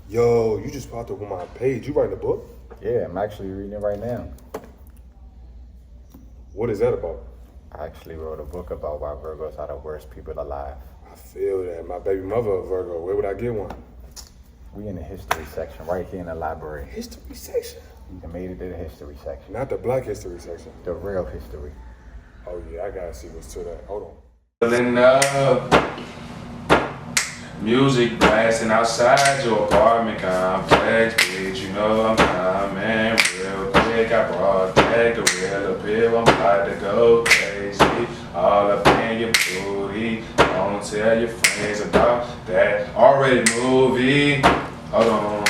Yo, you just popped up on my page. You writing a book? Yeah, I'm actually reading it right now. What is that about? I actually wrote a book about why Virgos are the worst people alive. I feel that. My baby mother a Virgo. Where would I get one? We in the history section, right here in the library. History section? You done made it to the history section. Not the black history section. The real history. Oh yeah, I gotta see what's to that. Hold on. Feeling music blasting outside your apartment complex, bitch. You know I'm coming real quick. I brought back the real appeal. I'm about to go crazy, all up in your booty. Don't tell your friends about that already movie. Hold on.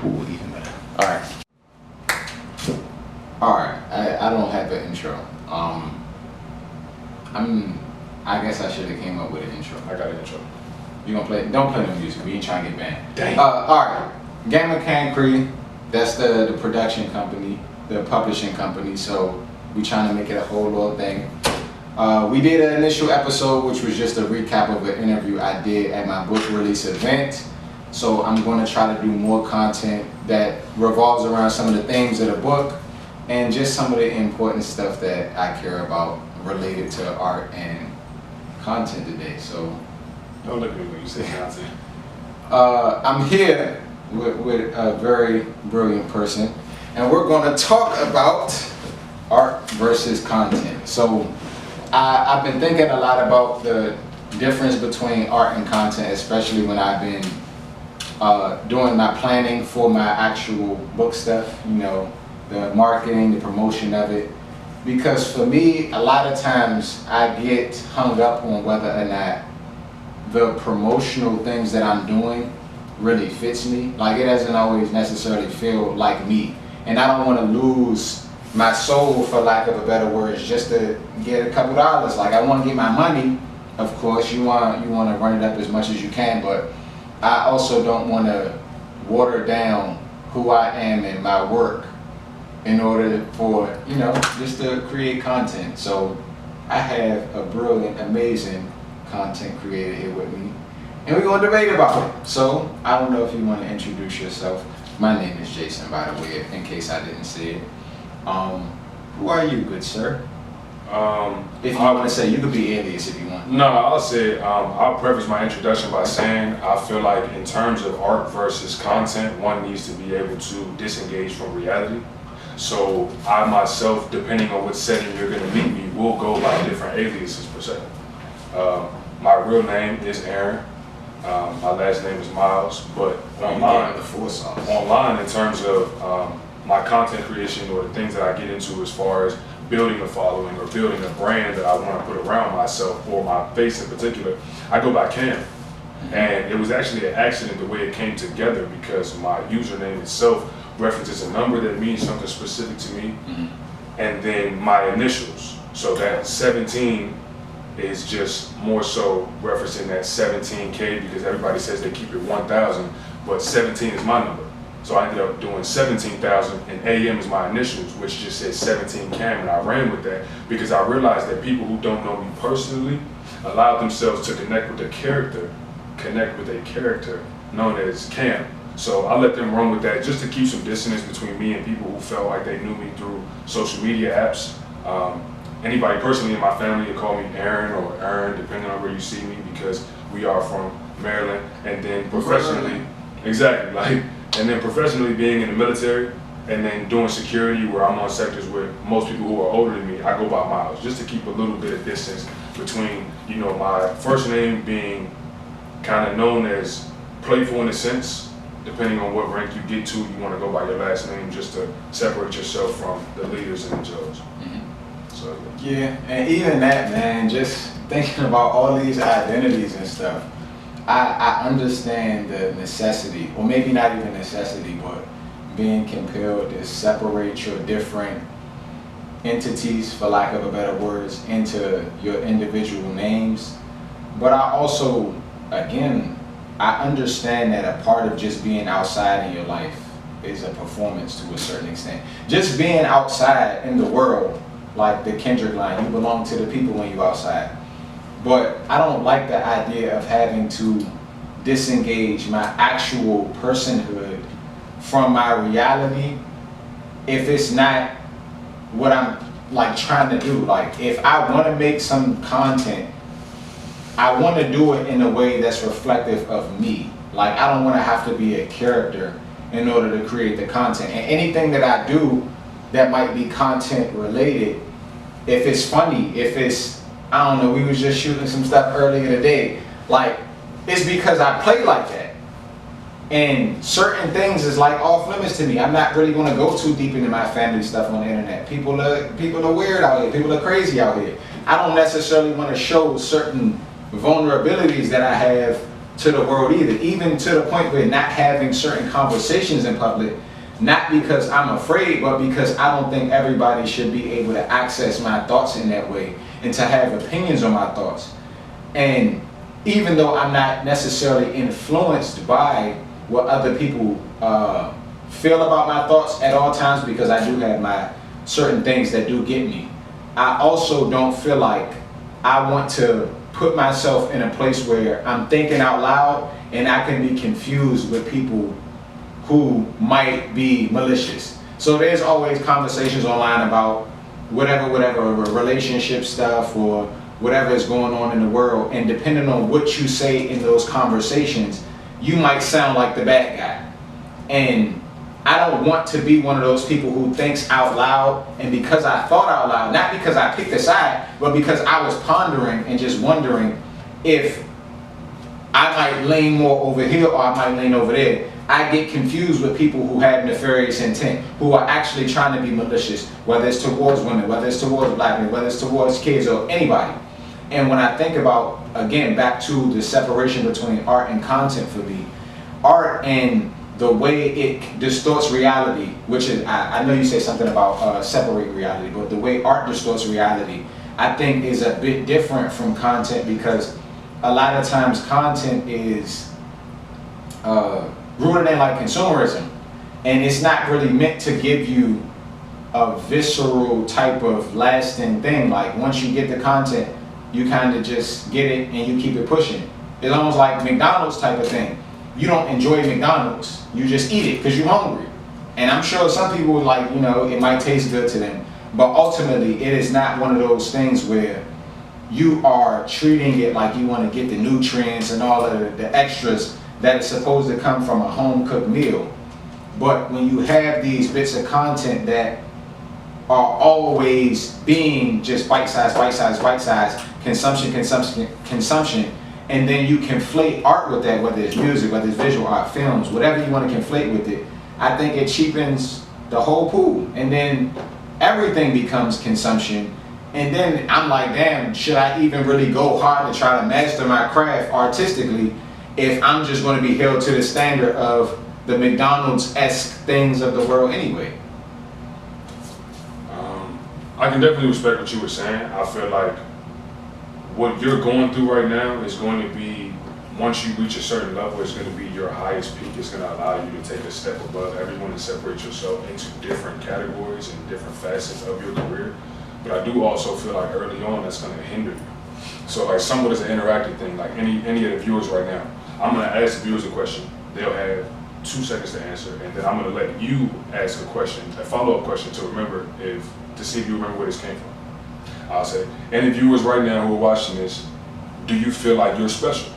Ooh, even better. Alright, I don't have an intro. I guess I should have came up with an intro. I got an intro. You gonna play? Don't play no music. We ain't trying to get banned. Dang. Alright, Cancri. That's the production company, the publishing company. So we trying to make it a whole little thing. We did an initial episode, which was just a recap of an interview I did at my book release event. So I'm going to try to do more content that revolves around some of the themes of the book and just some of the important stuff that I care about related to art and content today. So Don't look at me when you say content. I'm here with a very brilliant person, and we're going to talk about art versus content. So I've been thinking a lot about the difference between art and content, especially when I've been doing my planning for my actual book stuff, you know, the marketing, the promotion of it. Because for me, a lot of times I get hung up on whether or not the promotional things that I'm doing really fits me. Like, it doesn't always necessarily feel like me. And I don't want to lose my soul, for lack of a better words, just to get a couple dollars. Like, I want to get my money. Of course, you want to run it up as much as you can, but I also don't want to water down who I am and my work in order for, you know, just to create content. So I have a brilliant, amazing content creator here with me, and we're going to debate about it. So I don't know if you want to introduce yourself. My name is Jason, by the way, in case I didn't say it. Who are you, good sir? If you want to say, you could be alias if you want. No, I'll say, I'll preface my introduction by saying I feel like in terms of art versus content, one needs to be able to disengage from reality. So I myself, depending on what setting you're going to meet me, will go by different aliases per se. My real name is Aaron. My last name is Miles, but online, in terms of my content creation or the things that I get into as far as building a following or building a brand that I want to put around myself or my face in particular, I go by Cam. And it was actually an accident the way it came together, because my username itself references a number that means something specific to me, and then my initials. So that 17 is just more so referencing that 17K, because everybody says they keep it 1,000, but 17 is my number. So I ended up doing 17,000, and AM is my initials, which just says 17 Cam, and I ran with that because I realized that people who don't know me personally allow themselves to connect with a character known as Cam. So I let them run with that just to keep some distance between me and people who felt like they knew me through social media apps. Anybody personally in my family will call me Aaron or Aaron, depending on where you see me, because we are from Maryland. And then professionally, exactly, like, and then professionally being in the military and then doing security where I'm on sectors with most people who are older than me, I go by Miles, just to keep a little bit of distance between, you know, my first name being kind of known as playful in a sense. Depending on what rank you get to, you want to go by your last name just to separate yourself from the leaders and the Joes. So Yeah, and even that, man, just thinking about all these identities and stuff, I understand the necessity, or maybe not even necessity, but being compelled to separate your different entities, for lack of a better words, into your individual names. But I also, again, I understand that a part of just being outside in your life is a performance to a certain extent. Just being outside in the world, like the Kendrick line, you belong to the people when you're outside. But I don't like the idea of having to disengage my actual personhood from my reality if it's not what I'm like trying to do. Like if I want to make some content, I want to do it in a way that's reflective of me. Like I don't want to have to be a character in order to create the content. And anything that I do that might be content related, if it's funny, if it's, I don't know, we was just shooting some stuff earlier today, like it's because I play like that. And certain things is like off limits to me. I'm not really going to go too deep into my family stuff on the internet. People are weird out here. People are crazy out here. I don't necessarily want to show certain vulnerabilities that I have to the world either. Even to the point where not having certain conversations in public, not because I'm afraid, but because I don't think everybody should be able to access my thoughts in that way and to have opinions on my thoughts. And even though I'm not necessarily influenced by what other people feel about my thoughts at all times, because I do have my certain things that do get me, I also don't feel like I want to put myself in a place where I'm thinking out loud and I can be confused with people who might be malicious. So there's always conversations online about whatever relationship stuff or whatever is going on in the world, and depending on what you say in those conversations, you might sound like the bad guy. And I don't want to be one of those people who thinks out loud, and because I thought out loud, not because I picked a side, but because I was pondering and just wondering if I might lean more over here or I might lean over there, I get confused with people who have nefarious intent, who are actually trying to be malicious, whether it's towards women, whether it's towards black men, whether it's towards kids or anybody. And when I think about, again, back to the separation between art and content for me, art and the way it distorts reality, which is, I know you say something about separate reality, but the way art distorts reality, I think is a bit different from content, because a lot of times content is rooted in like consumerism, and it's not really meant to give you a visceral type of lasting thing. Like once you get the content, you kind of just get it and you keep it pushing. It's almost like McDonald's type of thing. You don't enjoy McDonald's, you just eat it because you're hungry. And I'm sure some people, like, you know, it might taste good to them, but ultimately it is not one of those things where you are treating it like you want to get the nutrients and all of the extras that is supposed to come from a home-cooked meal. But when you have these bits of content that are always being just bite-size, consumption, and then you conflate art with that, whether it's music, whether it's visual art, films, whatever you want to conflate with it, I think it cheapens the whole pool. And then everything becomes consumption. And then I'm like, damn, should I even really go hard to try to master my craft artistically if I'm just going to be held to the standard of the McDonald's-esque things of the world anyway? I can definitely respect what you were saying. I feel like what you're going through right now is going to be, once you reach a certain level, it's going to be your highest peak. It's going to allow you to take a step above everyone and separate yourself into different categories and different facets of your career. But I do also feel like early on that's going to hinder you. So like somewhat as an interactive thing, like any of the viewers right now, I'm going to ask the viewers a question. They'll have 2 seconds to answer, and then I'm going to let you ask a question, a follow-up question to see if you remember where this came from. I'll say, any viewers right now who are watching this, do you feel like you're special?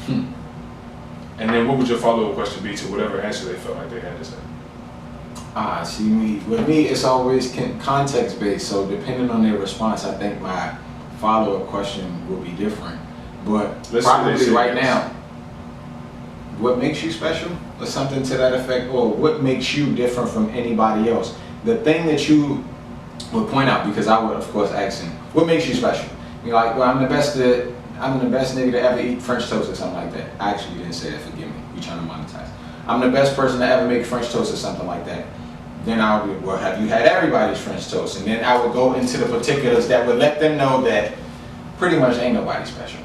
And then what would your follow-up question be to whatever answer they felt like they had to say? With me, it's always context-based, so depending on their response, I think my follow-up question will be different. But probably right now, what makes you special, or something to that effect, or what makes you different from anybody else? The thing that you would point out, because I would of course ask him, what makes you special? You're like, well, I'm the best nigga to ever eat French toast or something like that. I actually didn't say that, forgive me, you're trying to monetize. I'm the best person to ever make French toast or something like that. Then I would be, well, have you had everybody's French toast? And then I would go into the particulars that would let them know that pretty much ain't nobody special.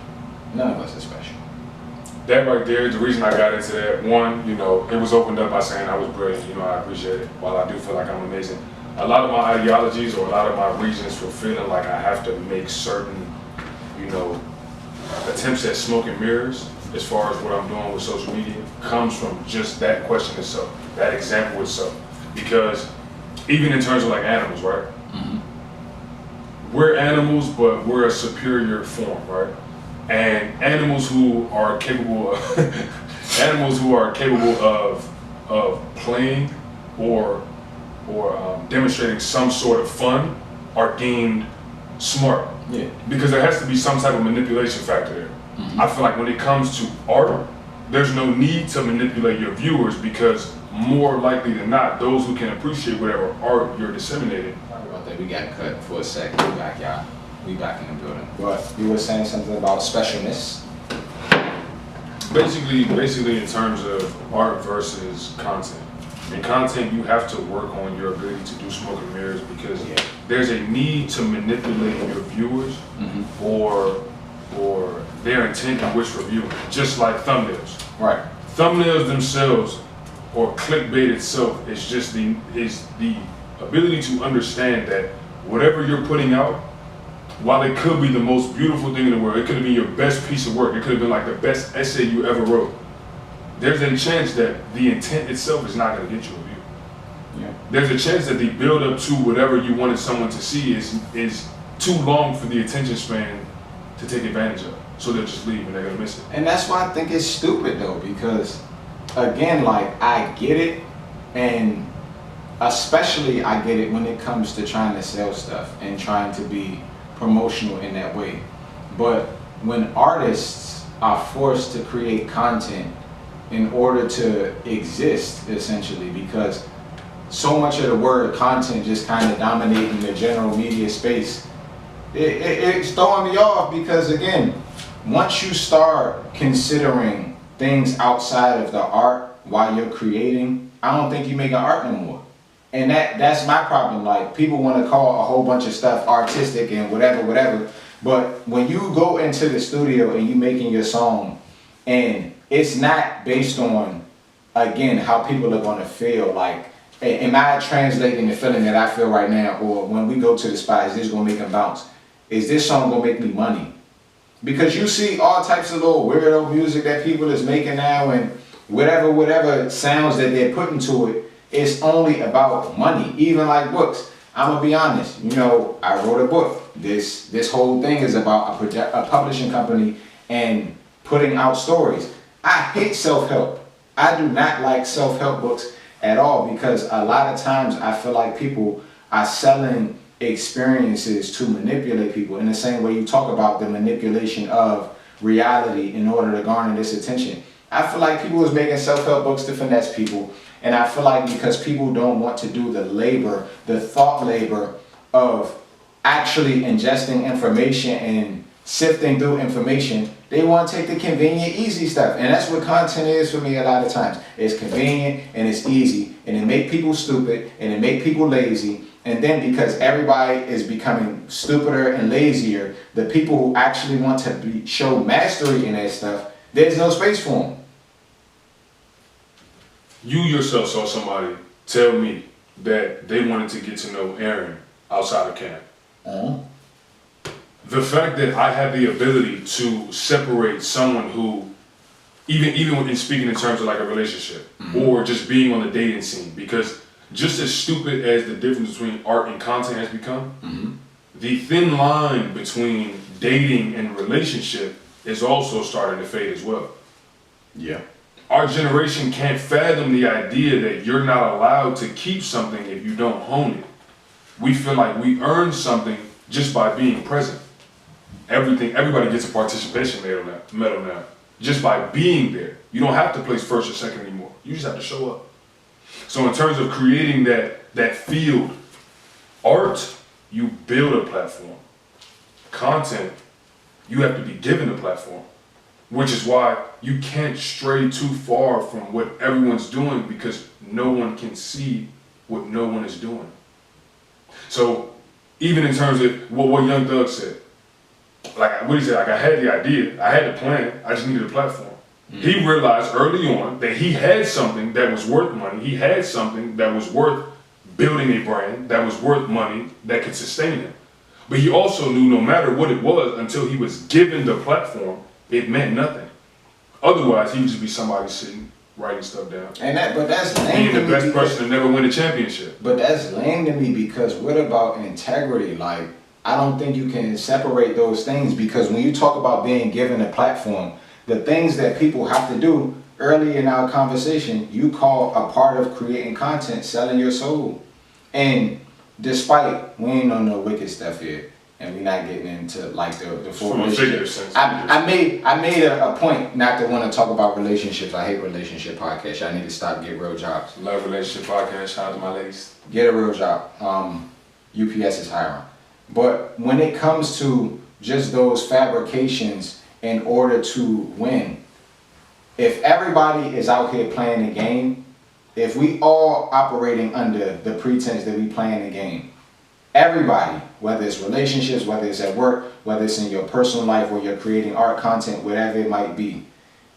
None of us are special. That right there is the reason I got into that. One, you know, it was opened up by saying I was brilliant. You know, I appreciate it. While I do feel like I'm amazing, a lot of my ideologies or a lot of my reasons for feeling like I have to make certain, you know, attempts at smoke and mirrors as far as what I'm doing with social media comes from just that question itself, that example itself. Because even in terms of like animals, right? We're animals, but we're a superior form, right? And animals who are capable of of playing or demonstrating some sort of fun are deemed smart. Yeah. Because there has to be some type of manipulation factor there. I feel like when it comes to art, there's no need to manipulate your viewers because more likely than not, those who can appreciate whatever art you're disseminating. Sorry about that. We got cut for a second. We back, y'all. We back in the building. But you were saying something about specialness. Basically in terms of art versus content. In content, you have to work on your ability to do smoke and mirrors because there's a need to manipulate your viewers or their intent in which review, just like thumbnails. Right. Thumbnails themselves or clickbait itself is just the ability to understand that whatever you're putting out, while it could be the most beautiful thing in the world, it could have been your best piece of work, it could have been like the best essay you ever wrote, there's a chance that the intent itself is not going to get you a view. Yeah. There's a chance that the build up to whatever you wanted someone to see is too long for the attention span to take advantage of. So they'll just leave and they're going to miss it. And that's why I think it's stupid though, because again, like I get it, and especially I get it when it comes to trying to sell stuff and trying to be promotional in that way. But when artists are forced to create content in order to exist, essentially, because so much of the word content just kind of dominating the general media space, it's throwing me off because again, once you start considering things outside of the art while you're creating, I don't think you're making art no more. And that's my problem. Like, people want to call a whole bunch of stuff artistic and whatever. But when you go into the studio and you making your song, and it's not based on, again, how people are going to feel. Like, am I translating the feeling that I feel right now? Or when we go to the spot, is this going to make them bounce? Is this song going to make me money? Because you see all types of little weirdo music that people is making now, and whatever sounds that they're putting to it, it's only about money. Even like books. I'm gonna be honest. You know, I wrote a book. This whole thing is about a publishing company and putting out stories. I hate self-help. I do not like self-help books at all because a lot of times I feel like people are selling experiences to manipulate people in the same way you talk about the manipulation of reality in order to garner this attention. I feel like people is making self-help books to finesse people, and I feel like because people don't want to do the labor, the thought labor of actually ingesting information and sifting through information, they want to take the convenient, easy stuff. And that's what content is for me a lot of times. It's convenient and it's easy, and it make people stupid and it make people lazy. And then because everybody is becoming stupider and lazier, the people who actually want to show mastery in that stuff, there's no space for them. You yourself saw somebody tell me that they wanted to get to know Aaron outside of camp. The fact that I have the ability to separate someone who, even when speaking in terms of like a relationship or just being on the dating scene, because just as stupid as the difference between art and content has become, the thin line between dating and relationship is also starting to fade as well. Yeah. Our generation can't fathom the idea that you're not allowed to keep something if you don't hone it. We feel like we earn something just by being present. Everybody gets a participation medal now, just by being there. You don't have to place first or second anymore. You just have to show up. So in terms of creating that field, art, you build a platform. Content, you have to be given a platform. Which is why you can't stray too far from what everyone's doing because no one can see what no one is doing. So even in terms of what Young Thug said, like what he said, like I had the idea, I had the plan, I just needed a platform. He realized early on that he had something that was worth money, he had something that was worth building a brand, that was worth money, that could sustain him. But he also knew no matter what it was, until he was given the platform, it meant nothing. Otherwise, he would just be somebody sitting, writing stuff down. But that's lame Being to the me. best person to never win a championship. But that's lame to me because what about integrity? Like, I don't think you can separate those things because when you talk about being given a platform, the things that people have to do early in our conversation, you call a part of creating content, selling your soul. And despite, we ain't on no wicked stuff here, and we're not getting into like the full relationship. I made a point not to want to talk about relationships. I hate relationship podcasts. I need to stop, get real jobs. Love relationship podcast. Shout out to my ladies. Get a real job. UPS is hiring. But when it comes to just those fabrications in order to win, if everybody is out here playing the game, if we all operating under the pretense that we playing the game, everybody, whether it's relationships, whether it's at work, whether it's in your personal life where you're creating art content, whatever it might be,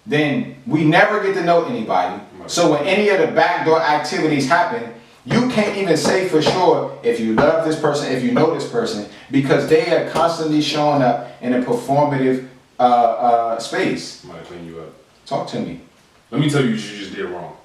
then we never get to know anybody. So when any of the backdoor activities happen, you can't even say for sure if you love this person, if you know this person, because they are constantly showing up in a performative space. I'm gonna clean you up. Talk to me. Let me tell you what you just did wrong.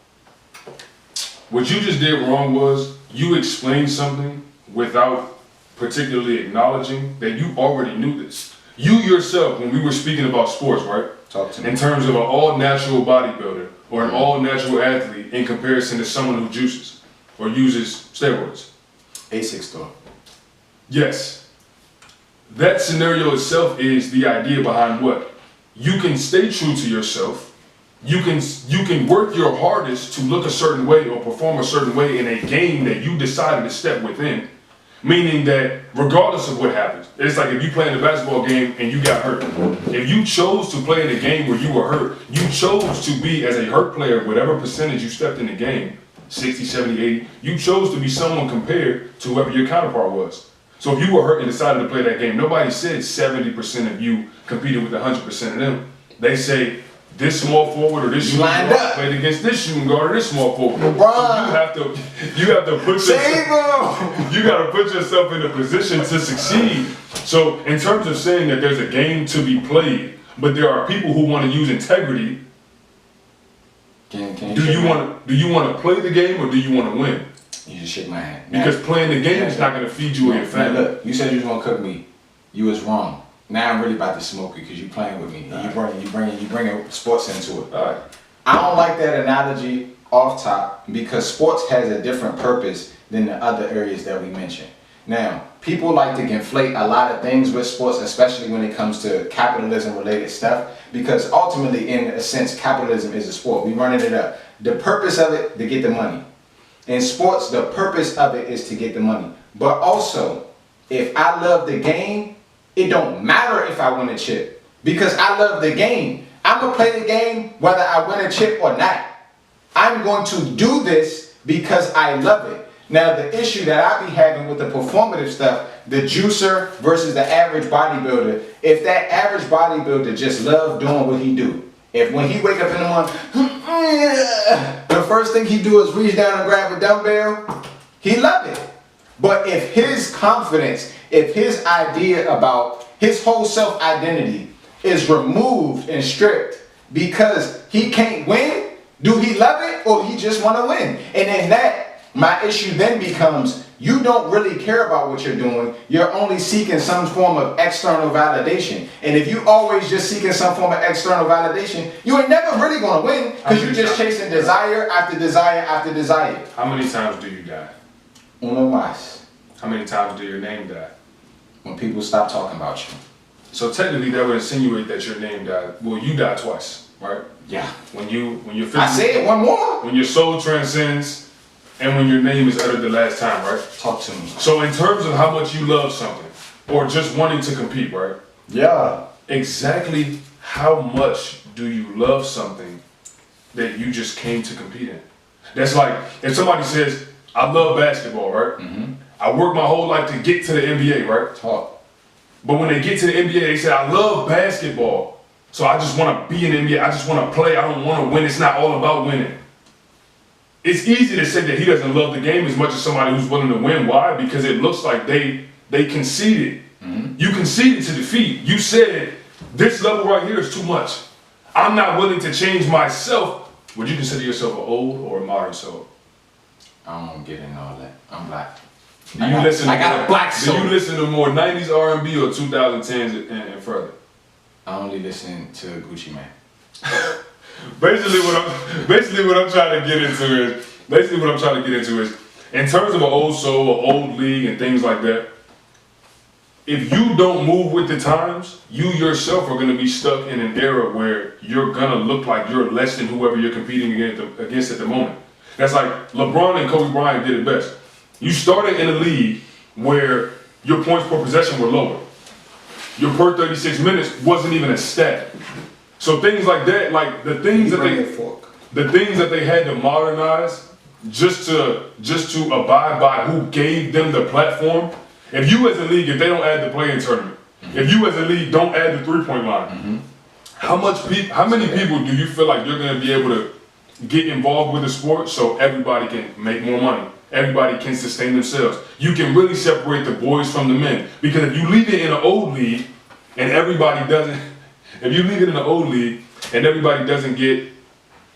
What you just did wrong was you explained something without particularly acknowledging that you already knew this. You yourself, when we were speaking about sports, right? Talk to me. In terms of an all-natural bodybuilder or an all-natural athlete in comparison to someone who juices or uses steroids. A6 store. Yes. That scenario itself is the idea behind what? You can stay true to yourself. You can work your hardest to look a certain way or perform a certain way in a game that you decided to step within. Meaning that regardless of what happens, it's like if you play in a basketball game and you got hurt. If you chose to play in a game where you were hurt, you chose to be as a hurt player, whatever percentage you stepped in the game, 60, 70, 80, you chose to be someone compared to whoever your counterpart was. So if you were hurt and decided to play that game, nobody said 70% of you competed with 100% of them. They say this small forward or this shooting guard played against this shooting guard or this small forward. So you have to put yourself, you got to put yourself in a position to succeed. So in terms of saying that there's a game to be played, but there are people who want to use integrity. Do you want to play the game or do you want to win? You just shake my hand. Because playing the game is not going to feed you or your family. Look, you said you was gonna cook me. You was wrong. Now I'm really about to smoke it because you playing with me. And you bringing sports into it. All right. I don't like that analogy off top because sports has a different purpose than the other areas that we mentioned. Now, people like to conflate a lot of things with sports, especially when it comes to capitalism related stuff, because ultimately, in a sense, capitalism is a sport. We running it up. The purpose of it, to get the money. In sports, the purpose of it is to get the money. But also, if I love the game, it don't matter if I win a chip because I love the game. I'm going to play the game whether I win a chip or not. I'm going to do this because I love it. Now, the issue that I be having with the performative stuff, the juicer versus the average bodybuilder, if that average bodybuilder just love doing what he do, if when he wake up in the morning, the first thing he do is reach down and grab a dumbbell, he love it. But if his confidence, if his idea about his whole self-identity is removed and stripped because he can't win, do he love it or he just want to win? And in that, my issue then becomes, you don't really care about what you're doing. You're only seeking some form of external validation. And if you always just seeking some form of external validation, you ain't never really going to win because you're just chasing desire after desire after desire. How many times do you die? Uno más. How many times do your name die? When people stop talking about you. So technically that would insinuate that your name died. Well, you died twice, right? Yeah. When you're I said one more. When your soul transcends and when your name is uttered the last time, right? Talk to me. So in terms of how much you love something or just wanting to compete, right? Yeah. Exactly how much do you love something that you just came to compete in? That's like if somebody says, I love basketball, right? Mm-hmm. I worked my whole life to get to the NBA, right? Talk. But when they get to the NBA, they say, I love basketball. So I just want to be in the NBA. I just want to play. I don't want to win. It's not all about winning. It's easy to say that he doesn't love the game as much as somebody who's willing to win. Why? Because it looks like they conceded. Mm-hmm. You conceded to defeat. You said, this level right here is too much. I'm not willing to change myself, would you consider yourself an old or a modern soul? I don't get into all that. I'm black. I got a black soul. Do you listen to more 90s R&B or 2010s and further? I only listen to Gucci Mane. Basically what I'm trying to get into is, in terms of an old soul, an old league, and things like that, if you don't move with the times, you yourself are going to be stuck in an era where you're going to look like you're less than whoever you're competing against at the moment. That's like LeBron and Kobe Bryant did it best. You started in a league where your points per possession were lower. Your per 36 minutes wasn't even a stat. So things like that, like the things that they had to modernize just to abide by who gave them the platform. If you as a league, if they don't add the play-in tournament, if you as a league don't add the three-point line, how many people do you feel like you're going to be able to get involved with the sport so everybody can make more money? Everybody can sustain themselves. You can really separate the boys from the men. Because if you leave it in an old league and everybody doesn't get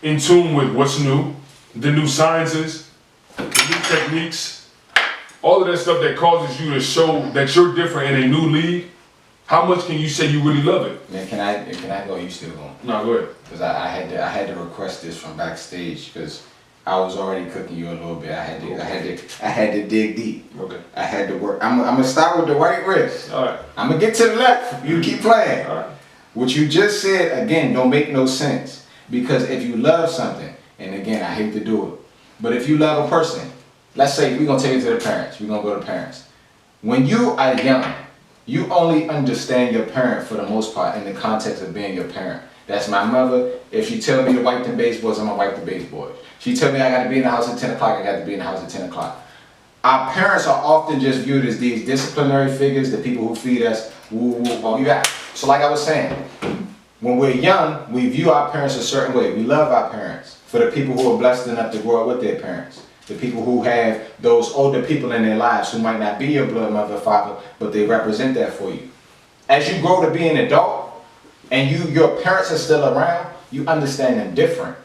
in tune with what's new, the new sciences, the new techniques, all of that stuff that causes you to show that you're different in a new league, how much can you say you really love it? Man, can I go? You still going? No, go ahead. Because I had to request this from backstage because I was already cooking you a little bit. I had to dig deep. Okay. I had to work. I'm gonna start with the right wrist. All right. I'm gonna get to the left. You keep playing. All right. What you just said again don't make no sense because if you love something, and again I hate to do it, but if you love a person, let's say we're gonna take it to the parents. We're gonna go to parents. When you are young, you only understand your parent for the most part in the context of being your parent. That's my mother. If she tell me to wipe the baseboards, I'm gonna wipe the baseboards. She tell me I gotta be in the house at 10 o'clock, I gotta be in the house at 10 o'clock. Our parents are often just viewed as these disciplinary figures, the people who feed us, all you got. So like I was saying, when we're young, we view our parents a certain way. We love our parents. For the people who are blessed enough to grow up with their parents. The people who have those older people in their lives who might not be your blood mother or father, but they represent that for you. As you grow to be an adult, and your parents are still around, you understand them different.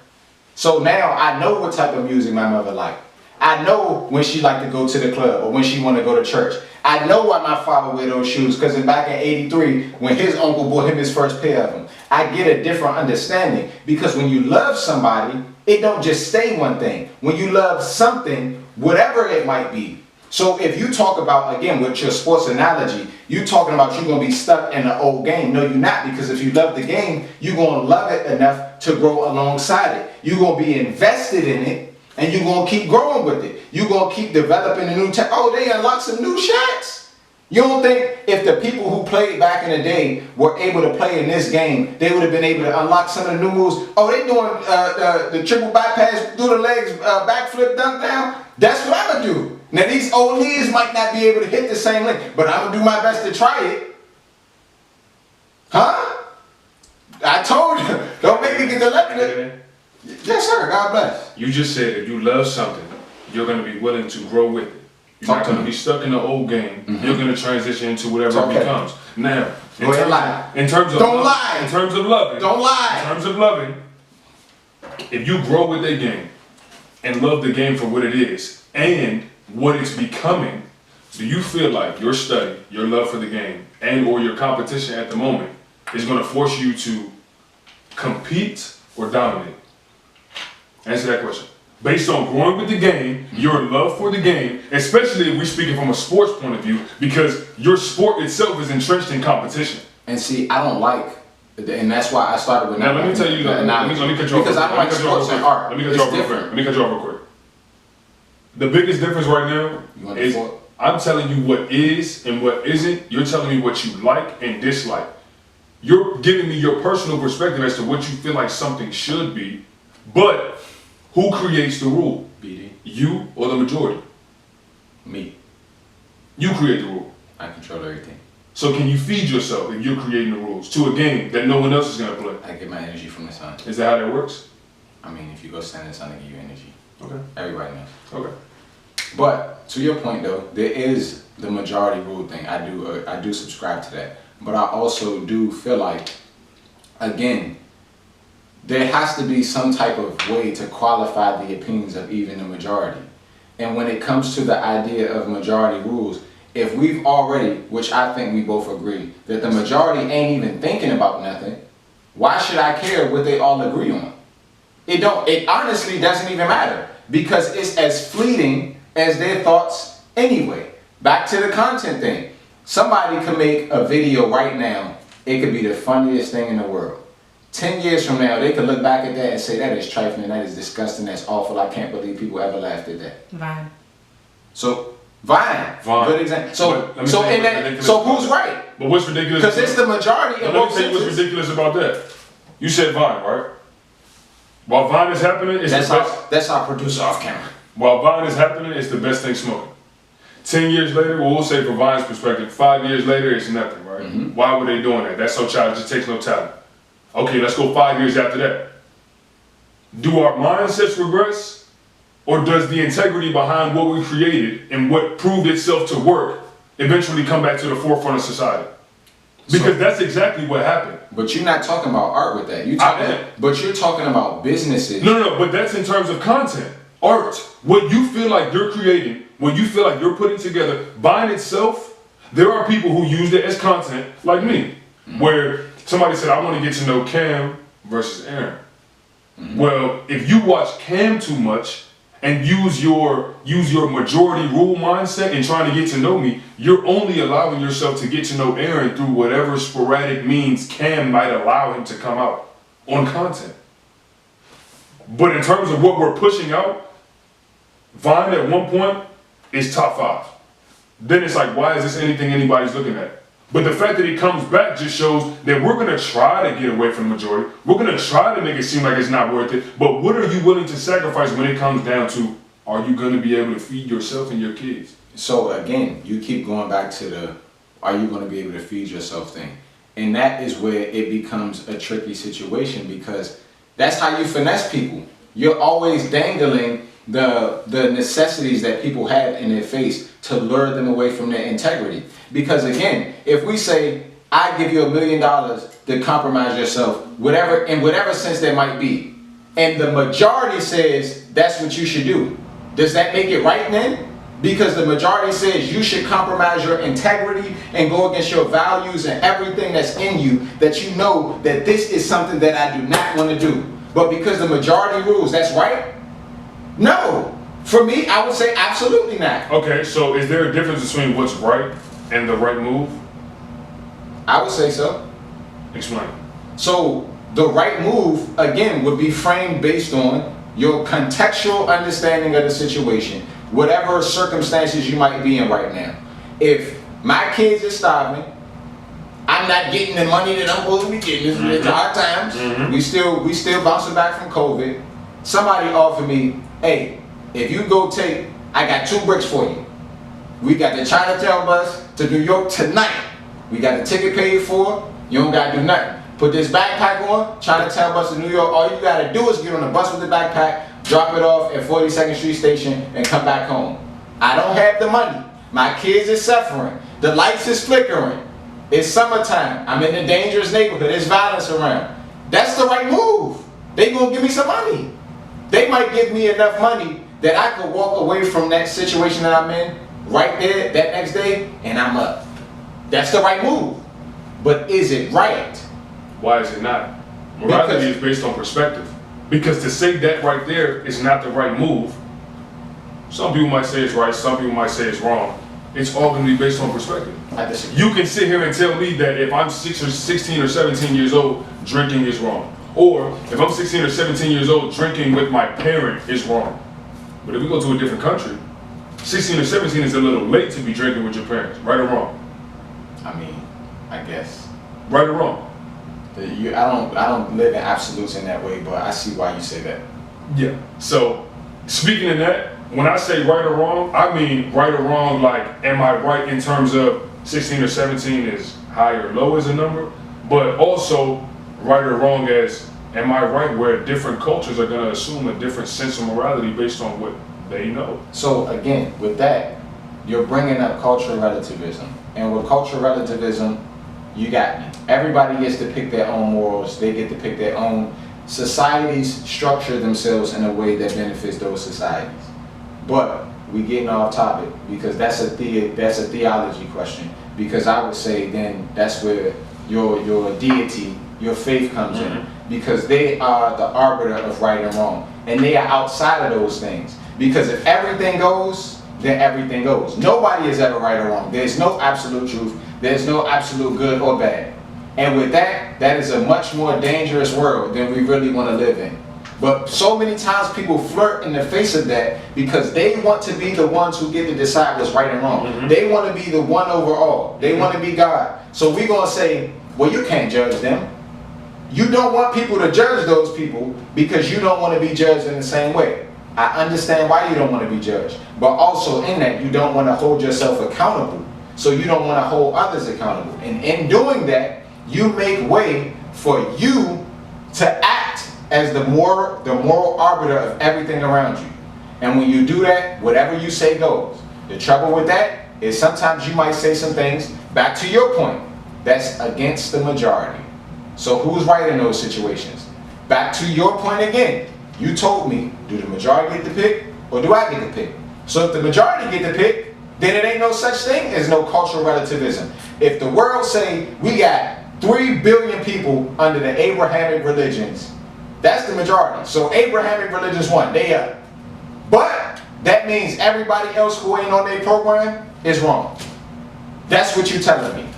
So now I know what type of music my mother liked. I know when she liked to go to the club or when she wanted to go to church. I know why my father wear those shoes because back in '83, when his uncle bought him his first pair of them, I get a different understanding because when you love somebody, it don't just stay one thing. When you love something, whatever it might be. So if you talk about, again, with your sports analogy, you talking about you're going to be stuck in an old game. No, you're not, because if you love the game, you're going to love it enough to grow alongside it. You're going to be invested in it, and you're going to keep growing with it. You're going to keep developing the new tech. Oh, they unlocked some new shots. You don't think if the people who played back in the day were able to play in this game, they would have been able to unlock some of the new moves? Oh, they doing the triple bypass through the legs, backflip, dunk down. That's what I'm going to do. Now, these old leagues might not be able to hit the same length, but I'm going to do my best to try it. Huh? I told you. Don't make me get the left foot. Yes, sir. God bless. You just said if you love something, you're going to be willing to grow with it. You're not going to be stuck in the old game. You're going to transition into whatever it becomes. Now, in terms of loving, if you grow with a game and love the game for what it is and what it's becoming, do you feel like your study, your love for the game, and or your competition at the moment is going to force you to compete or dominate? Answer that question. Based on growing with the game, your love for the game, especially if we're speaking from a sports point of view, because your sport itself is entrenched in competition. And see, I don't like, and that's why I started with. Now let me tell you, let me cut you off. Because I don't like sports and art. Let me cut you off real quick. The biggest difference right now is I'm telling you what is and what isn't. You're telling me what you like and dislike. You're giving me your personal perspective as to what you feel like something should be, but who creates the rule? BD. You or the majority? Me. You create the rule. I control everything. So can you feed yourself if you're creating the rules to a game that no one else is going to play? I get my energy from the sun. Is that how that works? I mean, if you go stand in the sun, they give you energy. Okay. Everybody knows. Okay. But to your point though, there is the majority rule thing. I do subscribe to that. But I also do feel like, again, there has to be some type of way to qualify the opinions of even the majority. And when it comes to the idea of majority rules, if we've already, which I think we both agree, that the majority ain't even thinking about nothing, why should I care what they all agree on? It honestly doesn't even matter, because it's as fleeting as their thoughts anyway. Back to the content thing. Somebody could make a video right now, it could be the funniest thing in the world. 10 years from now, they could look back at that and say, that is trifling, that is disgusting, that's awful, I can't believe people ever laughed at that. Vine. So, Vine. Good example. So who's right? But what's ridiculous? Because it's the majority in both Let me tell you what's senses. ridiculous about that. You said Vine, right? While Vine is happening, it's the best. That's our producer off camera. While Vine is happening, it's the best thing smoking. 10 years later, well, we'll say from Vine's perspective, 5 years later, it's nothing, right? Mm-hmm. Why were they doing that? That's so childish, it takes no talent. Okay, let's go 5 years after that. Do our mindsets regress? Or does the integrity behind what we created and what proved itself to work eventually come back to the forefront of society? Because that's exactly what happened. But you're not talking about art with that. But you're talking about businesses. No, but that's in terms of content. Art, what you feel like you're creating, what you feel like you're putting together, Vine itself, there are people who use it as content, like me, where somebody said, I want to get to know Cam versus Aaron. Well, if you watch Cam too much and use your majority rule mindset and trying to get to know me, you're only allowing yourself to get to know Aaron through whatever sporadic means Cam might allow him to come out on content. But in terms of what we're pushing out, Vine at one point is top 5. Then it's like, why is this anything anybody's looking at? But the fact that it comes back just shows that we're going to try to get away from the majority. We're going to try to make it seem like it's not worth it. But what are you willing to sacrifice when it comes down to, are you going to be able to feed yourself and your kids? So again, you keep going back to the, are you going to be able to feed yourself thing? And that is where it becomes a tricky situation, because that's how you finesse people. You're always dangling the necessities that people have in their face to lure them away from their integrity. Because again, if we say, I give you $1 million to compromise yourself, in whatever sense there might be, and the majority says that's what you should do, does that make it right then? Because the majority says you should compromise your integrity and go against your values and everything that's in you, that you know that this is something that I do not want to do. But because the majority rules, that's right? No. For me, I would say absolutely not. Okay, so is there a difference between what's right and the right move? I would say so. Explain. So the right move, again, would be framed based on your contextual understanding of the situation, whatever circumstances you might be in right now. If my kids are starving, I'm not getting the money that I'm supposed to be getting. It's hard times. We still bouncing back from COVID. Somebody offered me, hey, if you go I got 2 bricks for you. We got the Chinatown bus to New York tonight. We got the ticket paid for. You don't gotta do nothing. Put this backpack on, Chinatown bus to New York. All you gotta do is get on the bus with the backpack, drop it off at 42nd Street Station, and come back home. I don't have the money. My kids are suffering. The lights is flickering. It's summertime. I'm in a dangerous neighborhood. There's violence around. That's the right move. They gonna give me some money. They might give me enough money that I could walk away from that situation that I'm in right there that next day, and I'm up. That's the right move. But is it right? Why is it not? Morality is based on perspective. Because to say that right there is not the right move, some people might say it's right, some people might say it's wrong. It's all going to be based on perspective. I disagree. You can sit here and tell me that if I'm 16 or 17 years old, drinking is wrong. Or if I'm 16 or 17 years old, drinking with my parent is wrong. But if we go to a different country, 16 or 17 is a little late to be drinking with your parents, right or wrong? I mean, I guess. Right or wrong? I don't live in absolutes in that way, but I see why you say that. Yeah. So, speaking of that, when I say right or wrong, I mean right or wrong, like, am I right in terms of 16 or 17 is high or low as a number, but also right or wrong as, am I right where different cultures are going to assume a different sense of morality based on what they know? So again, with that, you're bringing up cultural relativism. And with cultural relativism, you got everybody gets to pick their own morals. They get to pick their own societies structure themselves in a way that benefits those societies. But we getting off topic because that's a theology question. Because I would say then that's where your deity, your faith comes in, because they are the arbiter of right and wrong, and they are outside of those things. Because if everything goes, then everything goes. Nobody is ever right or wrong. There's no absolute truth. There's no absolute good or bad. And with that, that is a much more dangerous world than we really want to live in. But so many times people flirt in the face of that because they want to be the ones who get to decide what's right and wrong. They want to be the one over all. They want to be God. So we're going to say, well, you can't judge them. You don't want people to judge those people because you don't want to be judged in the same way. I understand why you don't want to be judged. But also in that, you don't want to hold yourself accountable. So you don't want to hold others accountable. And in doing that, you make way for you to act as the moral arbiter of everything around you. And when you do that, whatever you say goes. The trouble with that is sometimes you might say some things, back to your point, that's against the majority. So who's right in those situations? Back to your point again. You told me, do the majority get to pick or do I get to pick? So if the majority get to pick, then it ain't no such thing as no cultural relativism. If the world say we got 3 billion people under the Abrahamic religions, that's the majority. So Abrahamic religions won, they up. But that means everybody else who ain't on their program is wrong. That's what you're telling me.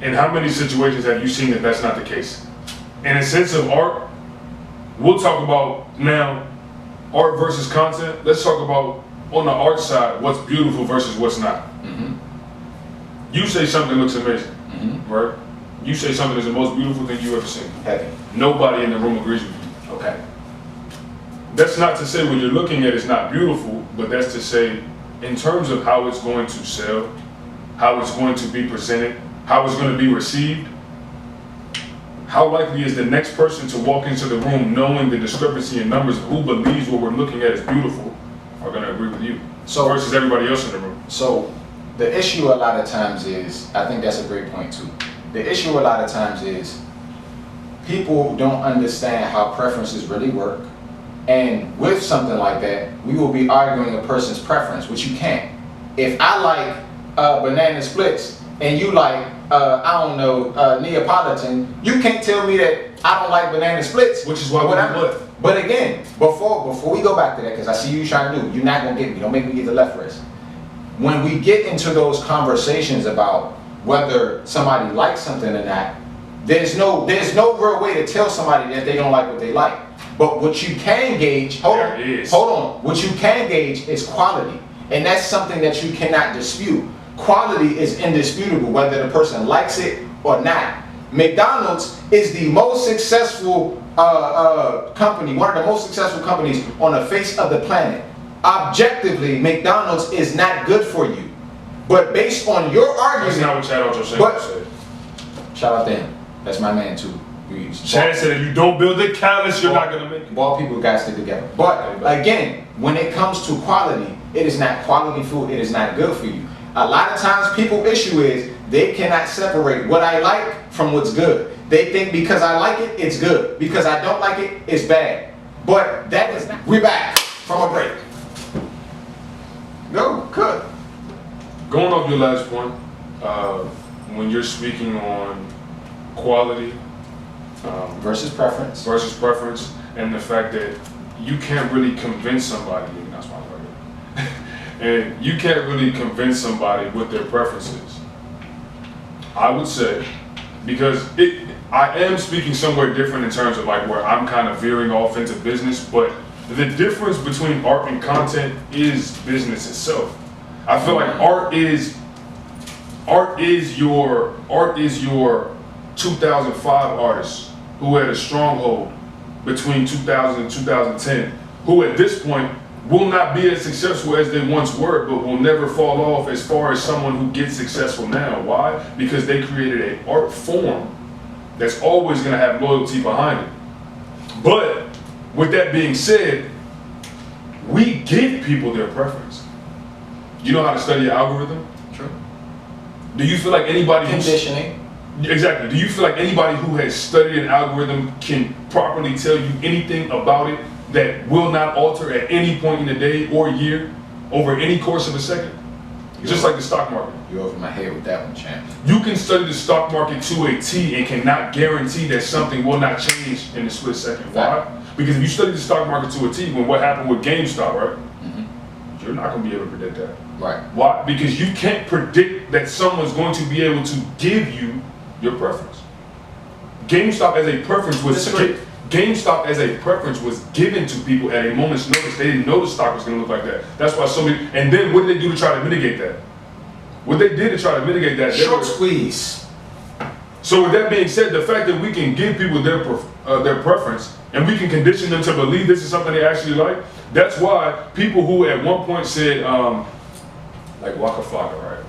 In how many situations have you seen that that's not the case? In a sense of art, we'll talk about now art versus content. Let's talk about on the art side, what's beautiful versus what's not. You say something looks amazing, right? You say something is the most beautiful thing you ever seen. Heavy. Nobody in the room agrees with you. Okay. That's not to say what you're looking at is not beautiful, but that's to say in terms of how it's going to sell, how it's going to be presented, how it's going to be received, how likely is the next person to walk into the room knowing the discrepancy in numbers of who believes what we're looking at is beautiful are going to agree with you versus everybody else in the room? So the issue a lot of times is, I think that's a great point too. The issue a lot of times is people don't understand how preferences really work. And with something like that, we will be arguing a person's preference, which you can't. If I like banana splits and you like, I don't know, Neapolitan, you can't tell me that I don't like banana splits. Which is why we do. But again, before we go back to that, because I see you trying to do, you're not gonna get me. Don't make me get the left wrist. When we get into those conversations about whether somebody likes something or not, there's no real way to tell somebody that they don't like what they like. But what you can gauge, hold on. What you can gauge is quality, and that's something that you cannot dispute. Quality is indisputable, whether the person likes it or not. McDonald's is the most successful company, one of the most successful companies on the face of the planet. Objectively, McDonald's is not good for you. But based on your argument, that's not what Chad Ochocinco said. Shout out to him. That's my man too. Chad said if you don't build a callus, you're not gonna make it. Ball people gotta stick together. But again, when it comes to quality, it is not quality food. It is not good for you. A lot of times, people's issue is they cannot separate what I like from what's good. They think because I like it, it's good. Because I don't like it, it's bad. But that is not. We're back from a break. Go, good. Going off your last point, when you're speaking on quality versus preference, and the fact that you can't really convince somebody, that's my word, and you can't really convince somebody what their preference is. I would say, because I am speaking somewhere different in terms of like where I'm kind of veering off into business, but the difference between art and content is business itself. I feel like art is your 2005 artist who had a stronghold between 2000 and 2010, who at this point will not be as successful as they once were, but will never fall off as far as someone who gets successful now. Why? Because they created an art form that's always gonna have loyalty behind it. But with that being said, we give people their preference. You know how to study an algorithm? True. Do you feel like anybody Conditioning. Exactly. Do you feel like anybody who has studied an algorithm can properly tell you anything about it that will not alter at any point in the day or year over any course of a second? Just like the stock market. You're over my head with that one, champ. You can study the stock market to a T and cannot guarantee that something will not change in a split second. Why? Because if you study the stock market to a T, when what happened with GameStop, right? You're not going to be able to predict that. Right. Why? Because you can't predict that someone's going to be able to give you your preference. GameStop as a preference was given to people at a moment's notice. They didn't know the stock was going to look like that. That's why so many. And then what did they do to try to mitigate that? What they did to try to mitigate that? Short squeeze. So with that being said, the fact that we can give people their preference and we can condition them to believe this is something they actually like, that's why people who at one point said, like Waka Flocka, right?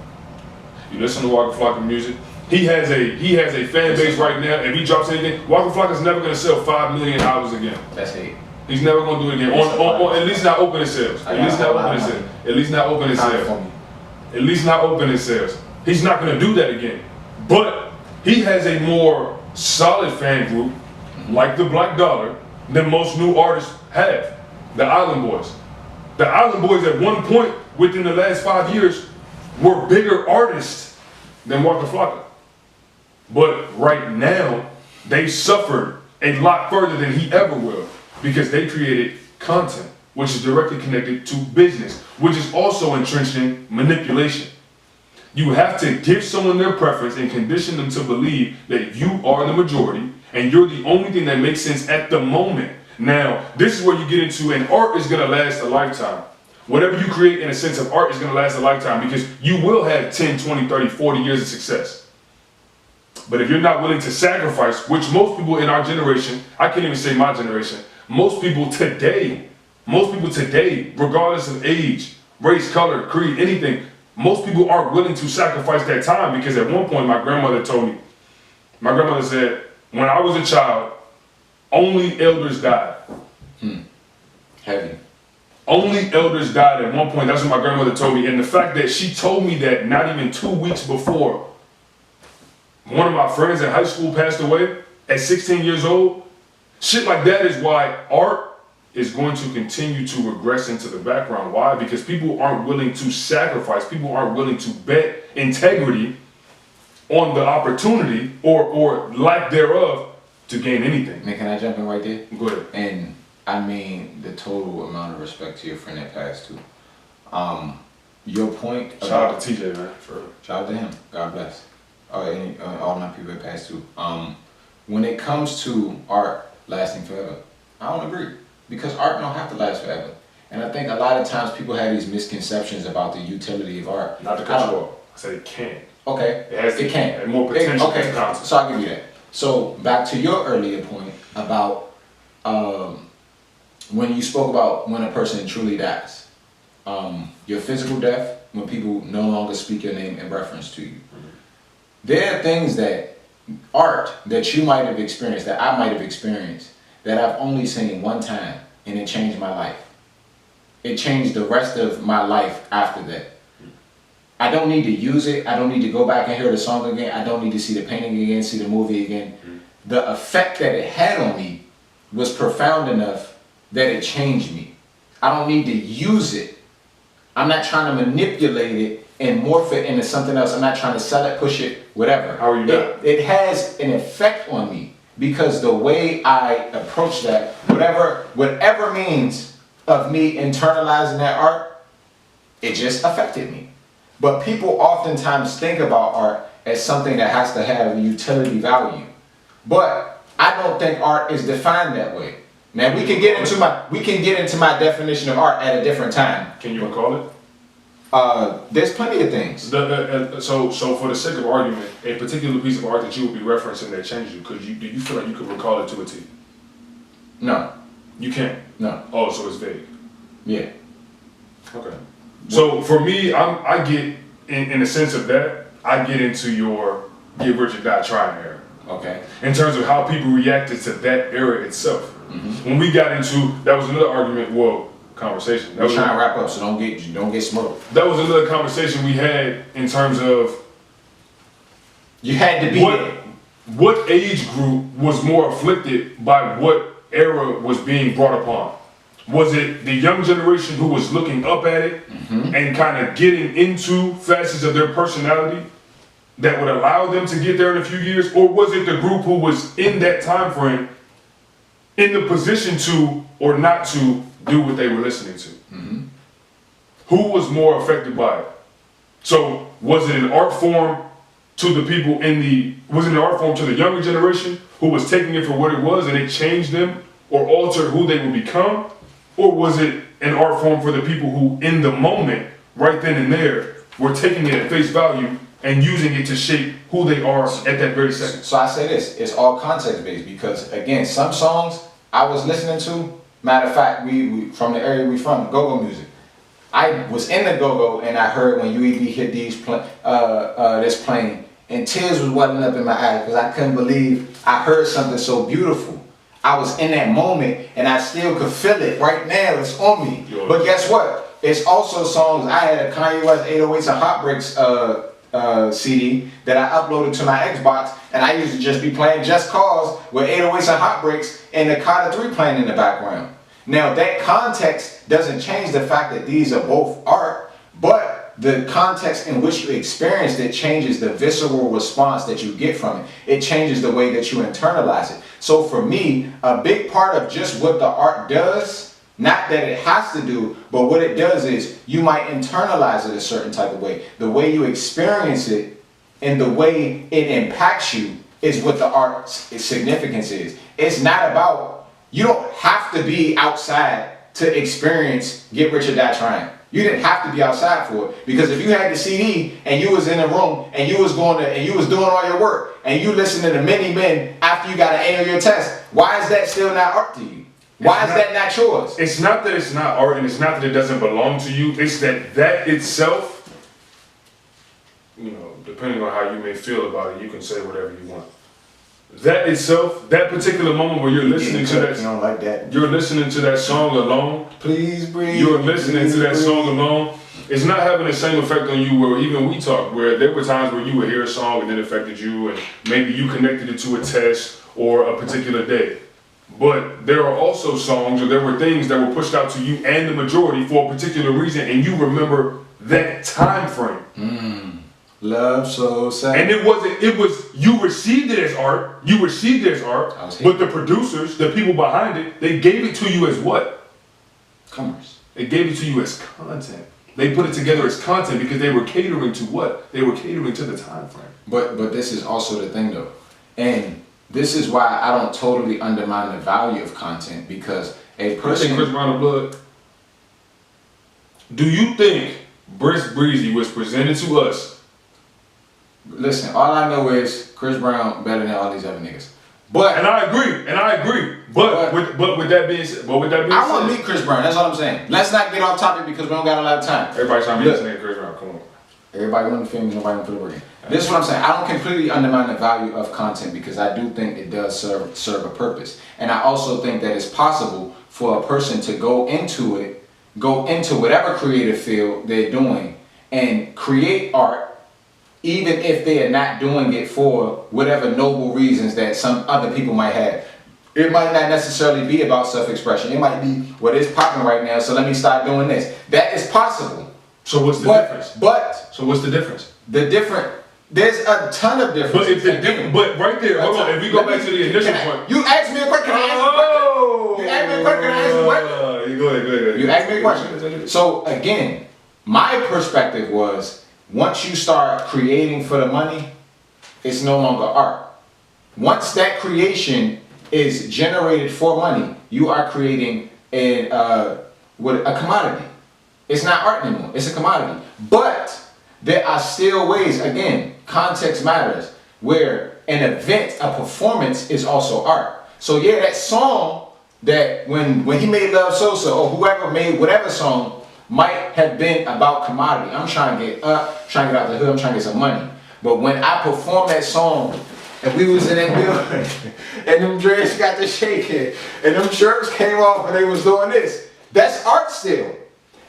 You listen to Waka Flocka music. He has a fan base right now. If he drops anything, Waka Flocka's never gonna sell 5 million albums again. That's hate. He's never gonna do it again. On at least not opening sales. At least not opening sales. At least not opening sales. At least not opening sales. He's not gonna do that again. But he has a more solid fan group, like the Black Dollar, than most new artists have. The Island Boys. The Island Boys at one point within the last 5 years were bigger artists than Waka Flocka. But right now, they suffered a lot further than he ever will because they created content, which is directly connected to business, which is also entrenched in manipulation. You have to give someone their preference and condition them to believe that you are the majority and you're the only thing that makes sense at the moment. Now, this is where you get into, and art is gonna last a lifetime. Whatever you create in a sense of art is gonna last a lifetime because you will have 10, 20, 30, 40 years of success. But if you're not willing to sacrifice, which most people in our generation, I can't even say my generation, most people today, regardless of age, race, color, creed, anything, most people aren't willing to sacrifice that time because at one point my grandmother said, when I was a child, only elders died. Heavy. Only elders died at one point. That's what my grandmother told me. And the fact that she told me that not even 2 weeks before one of my friends in high school passed away at 16 years old, shit like that is why art is going to continue to regress into the background. Why? Because people aren't willing to sacrifice. People aren't willing to bet integrity on the opportunity or lack thereof to gain anything. Man, can I jump in right there? Go ahead. And I mean the total amount of respect to your friend that passed too. Your point. Shout out to TJ, man. Shout out to him. God bless. All my people that passed too. When it comes to art lasting forever, I don't agree because art don't have to last forever. And I think a lot of times people have these misconceptions about the utility of art. Not to cut you off. I said it can. Okay. It can. And more potential. Okay. So I'll give you that. So back to your earlier point about when you spoke about when a person truly dies. Your physical death, when people no longer speak your name in reference to you. There are things that art that you might have experienced, that I might have experienced, that I've only seen one time and it changed my life. It changed the rest of my life after that. I don't need to use it. I don't need to go back and hear the song again. I don't need to see the painting again, see the movie again. The effect that it had on me was profound enough that it changed me. I don't need to use it. I'm not trying to manipulate it and morph it into something else. I'm not trying to sell it, push it, whatever. How are you not? It has an effect on me because the way I approach that, whatever means of me internalizing that art, it just affected me. But people oftentimes think about art as something that has to have a utility value. But I don't think art is defined that way. Now we can get into my definition of art at a different time. Can you recall it? There's plenty of things. So for the sake of argument, a particular piece of art that you would be referencing that changed you, do you feel like you could recall it to a T? No. You can't? No. Oh, so it's vague. Yeah. Okay. So for me, I get in the sense of that, I get into your get rich or die trying era. Okay. In terms of how people reacted to that era itself. When we got into, that was another argument, conversation. We're trying to wrap up, so don't get smoked. That was another conversation we had in terms of you had to be there. what age group was more afflicted by what era was being brought upon? Was it the young generation who was looking up at it and kind of getting into facets of their personality that would allow them to get there in a few years? Or was it the group who was in that time frame in the position to or not to do what they were listening to? Who was more affected by it? So was it an art form to the people was it an art form to the younger generation who was taking it for what it was and it changed them or altered who they would become? Or was it an art form for the people who in the moment, right then and there, were taking it at face value and using it to shape who they are at that very second? So I say this, it's all context based because again, some songs I was listening to, matter of fact, we from the area we from, go-go music. I was in the go-go and I heard when UEB hit this plane and tears was welling up in my eyes because I couldn't believe I heard something so beautiful. I was in that moment and I still could feel it right now. It's on me. But guess what? It's also songs. I had a Kanye West 808s and Heartbreaks CD that I uploaded to my Xbox, and I used to just be playing Just Cause with 808s and Heartbreaks and the Carter 3 playing in the background. Now that context doesn't change the fact that these are both art, but the context in which you experienced it changes the visceral response that you get from it. It changes the way that you internalize it. So for me, a big part of just what the art does, not that it has to do, but what it does is you might internalize it a certain type of way. The way you experience it and the way it impacts you is what the art's significance is. It's not about, you don't have to be outside to experience Get Rich or Die Trying. You didn't have to be outside for it, because if you had the CD and you was in the room and you was doing all your work and you listening to Many Men after you got an A on your test, why is that still not art to you? Why is that not yours? It's not that it's not art and it's not that it doesn't belong to you. It's that itself, depending on how you may feel about it, you can say whatever you want. That itself, that particular moment where you're listening to that, you don't like that. You're listening to that song alone. Please breathe. You're listening to that song alone. It's not having the same effect on you where even we talked, where there were times where you would hear a song and it affected you and maybe you connected it to a test or a particular day. But there are also songs or there were things that were pushed out to you and the majority for a particular reason and you remember that time frame. Love so sad. And it was, you received it as art, but the producers, the people behind it, they gave it to you as what? Commerce. They gave it to you as content. They put it together as content because they were catering to what? They were catering to the time frame. But this is also the thing though. And this is why I don't totally undermine the value of content, because a person... Chris Brown of Blood, do you think Brisk Breezy was presented to us? Listen, all I know is Chris Brown better than all these other niggas. But and I agree. But with that being said, I want to meet Chris Brown. That's all I'm saying. Let's not get off topic because we don't got a lot of time. Everybody's trying to meet Chris Brown. Come on. Everybody want to film, nobody want to put it work in. This is what I'm saying. I don't completely undermine the value of content because I do think it does serve a purpose. And I also think that it's possible for a person to go into whatever creative field they're doing and create art, even if they are not doing it for whatever noble reasons that some other people might have. It might not necessarily be about self-expression. It might be what is popping right now, so let me start doing this. That is possible. So what's the difference? So what's the difference? There's a ton of differences. But right there, hold on. If we go back to the initial point. You asked me a question. Can I answer a question? Can I answer a question? Go ahead. You asked me a question. So again, my perspective was, once you start creating for the money, it's no longer art. Once that creation is generated for money, you are creating a commodity. It's not art anymore, it's a commodity. But there are still ways, again, context matters, where an event, a performance is also art. So yeah, that song that when he made Love Sosa or whoever made whatever song might have been about commodity. I'm trying to get up, trying to get out the hood, I'm trying to get some money. But when I performed that song and we was in that building and them dreads got to shaking and them shirts came off and they was doing this, that's art still.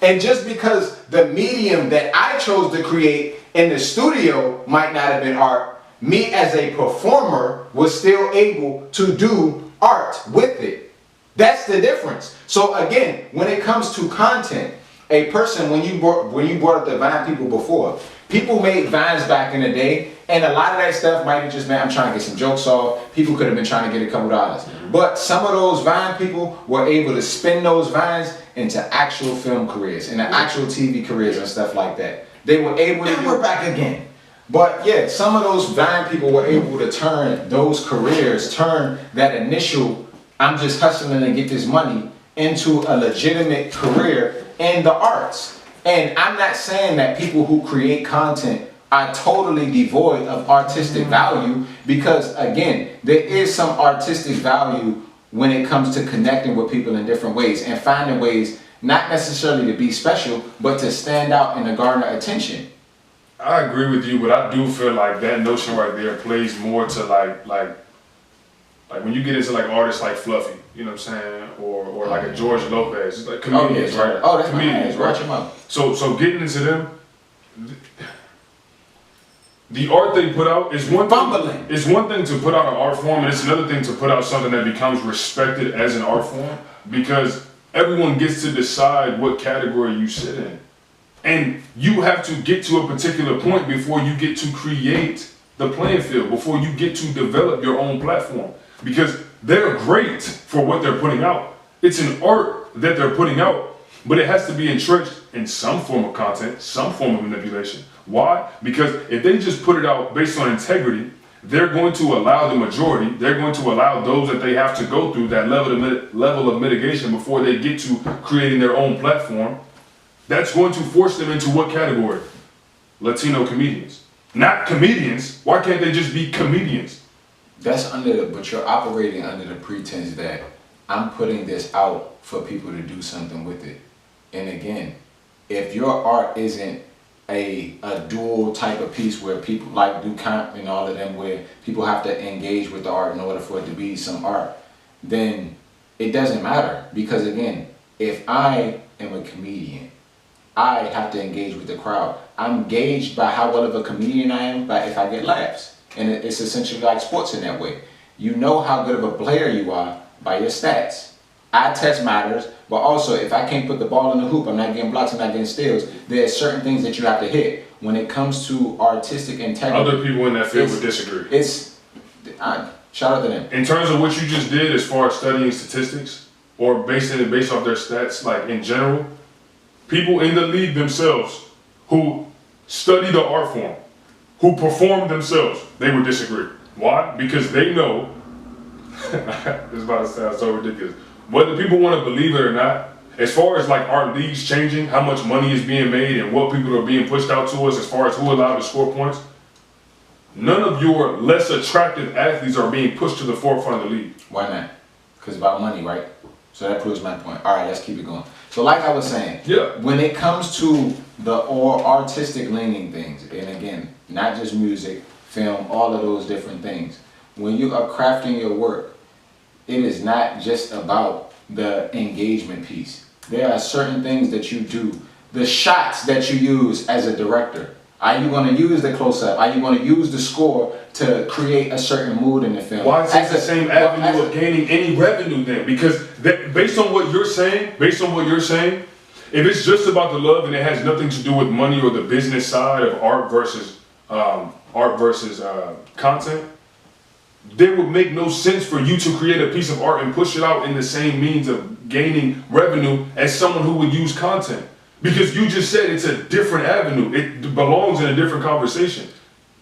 And just because the medium that I chose to create in the studio might not have been art, me as a performer was still able to do art with it. That's the difference. So again, when it comes to content, a person, when you brought up the Vine people before, people made Vines back in the day, and a lot of that stuff might have just been, I'm trying to get some jokes off. People could have been trying to get a couple dollars. But some of those Vine people were able to spin those Vines into actual film careers, into actual TV careers and stuff like that. They were able to, and we're back again. But yeah, some of those Vine people were able to turn those careers, turn that initial, I'm just hustling to get this money, into a legitimate career in the arts. And I'm not saying that people who create content are totally devoid of artistic value, because again, there is some artistic value when it comes to connecting with people in different ways and finding ways not necessarily to be special, but to stand out and to garner attention. I agree with you, but I do feel like that notion right there plays more to like when you get into like artists like Fluffy, you know what I'm saying, or like a George Lopez, it's like comedians, right? Oh, that's comedians, right? right? Watch 'em out. So getting into them, the art they put out is one thing. It's one thing to put out an art form, and it's another thing to put out something that becomes respected as an art form, because everyone gets to decide what category you sit in. And you have to get to a particular point before you get to create the playing field, before you get to develop your own platform. Because they're great for what they're putting out. It's an art that they're putting out, but it has to be entrenched in some form of content, some form of manipulation. Why? Because if they just put it out based on integrity, they're going to allow the majority, they're going to allow those that they have to go through that level of mitigation before they get to creating their own platform. That's going to force them into what category? Latino comedians. Not comedians. Why can't they just be comedians? That's but you're operating under the pretense that I'm putting this out for people to do something with it. And again, if your art isn't a dual type of piece where people like do Cancri and all of them, where people have to engage with the art in order for it to be some art, then it doesn't matter. Because again, if I am a comedian, I have to engage with the crowd. I'm gauged by how well of a comedian I am by if I get laughs. And it's essentially like sports in that way. You know how good of a player you are by your stats. Eye test matters, but also if I can't put the ball in the hoop, I'm not getting blocks, I'm not getting steals, there are certain things that you have to hit. When it comes to artistic integrity, Other people in that field would disagree. Shout out to them. In terms of what you just did as far as studying statistics, or basing it based off their stats, like in general, people in the league themselves who study the art form, who perform themselves, they would disagree. Why? Because they know, this is about to sound so ridiculous, whether people want to believe it or not, as far as like our leagues changing, how much money is being made and what people are being pushed out to us as far as who allowed to score points, none of your less attractive athletes are being pushed to the forefront of the league. Why not? Because it's about money, right? So that proves my point. All right, let's keep it going. So like I was saying, when it comes to the artistic leaning things, and again, not just music, film, all of those different things, when you are crafting your work, it is not just about the engagement piece. There are certain things that you do, the shots that you use as a director. Are you going to use the close-up? Are you going to use the score to create a certain mood in the film? Why is it the same avenue of gaining any revenue then? Because based on what you're saying, if it's just about the love and it has nothing to do with money or the business side of art versus content, then it would make no sense for you to create a piece of art and push it out in the same means of gaining revenue as someone who would use content. Because you just said it's a different avenue. It belongs in a different conversation.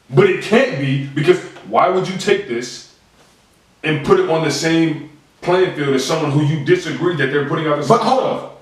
But it can't be, because why would you take this and put it on the same playing field as someone who you disagree that they're putting out the same stuff?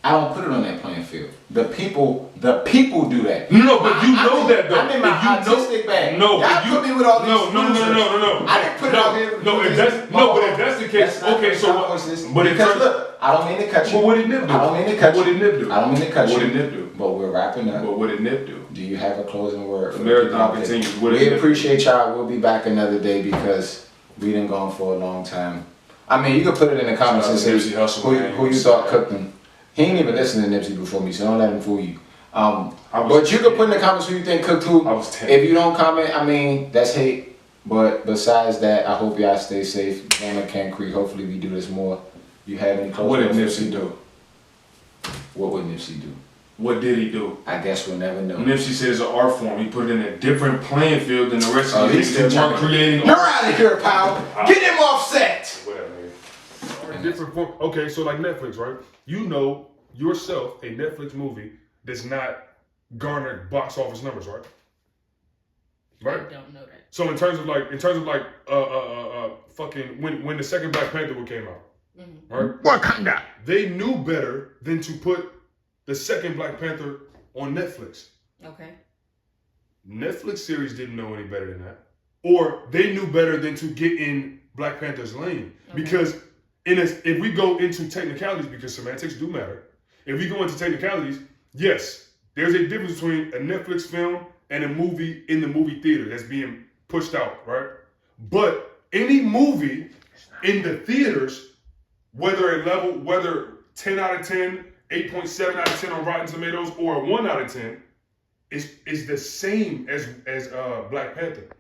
I don't put it on that playing field. The people do that. No, but you know that though. I'm in my artistic bag. No, y'all put me with all these. No. I didn't put it out here. But if that's the case, okay, so what? But because look, I don't mean to cut you. But what did Nip do? I don't mean to cut you. What did Nip do? I don't mean to cut you. What did Nip do? But we're wrapping up. But what did Nip do? Do you have a closing word? The marathon continues. We appreciate y'all. We'll be back another day because we done gone for a long time. I mean, you can put it in the comments and say who you thought cooked them. He ain't even listened to Nipsey before me, so don't let him fool you. But you can put in the comments who you think cooked who. I was 10. If you don't comment, I mean, that's hate. But besides that, I hope y'all stay safe. Game of Cancri. Hopefully we do this more. You have any What did Nipsey do? What would Nipsey do? What did he do? I guess we'll never know. Nipsey said it's an art form. He put it in a different playing field than the rest of he's the still niggas who weren't creating You're art. out of here, pal. Get him offset. Whatever, nigga. Or different form. Okay, so like Netflix, right? You know yourself, a Netflix movie does not garner box office numbers, right? Right? I don't know that. So in terms of like fucking when the second Black Panther came out, right? Wakanda. They knew better than to put the second Black Panther on Netflix. Okay. Netflix series didn't know any better than that. Or they knew better than to get in Black Panther's lane. Okay. Because if we go into technicalities, because semantics do matter, if we go into technicalities, yes, there's a difference between a Netflix film and a movie in the movie theater that's being pushed out, right? But any movie in the theaters, whether 10 out of 10, 8.7 out of 10 on Rotten Tomatoes, or a 1 out of 10, is the same as Black Panther.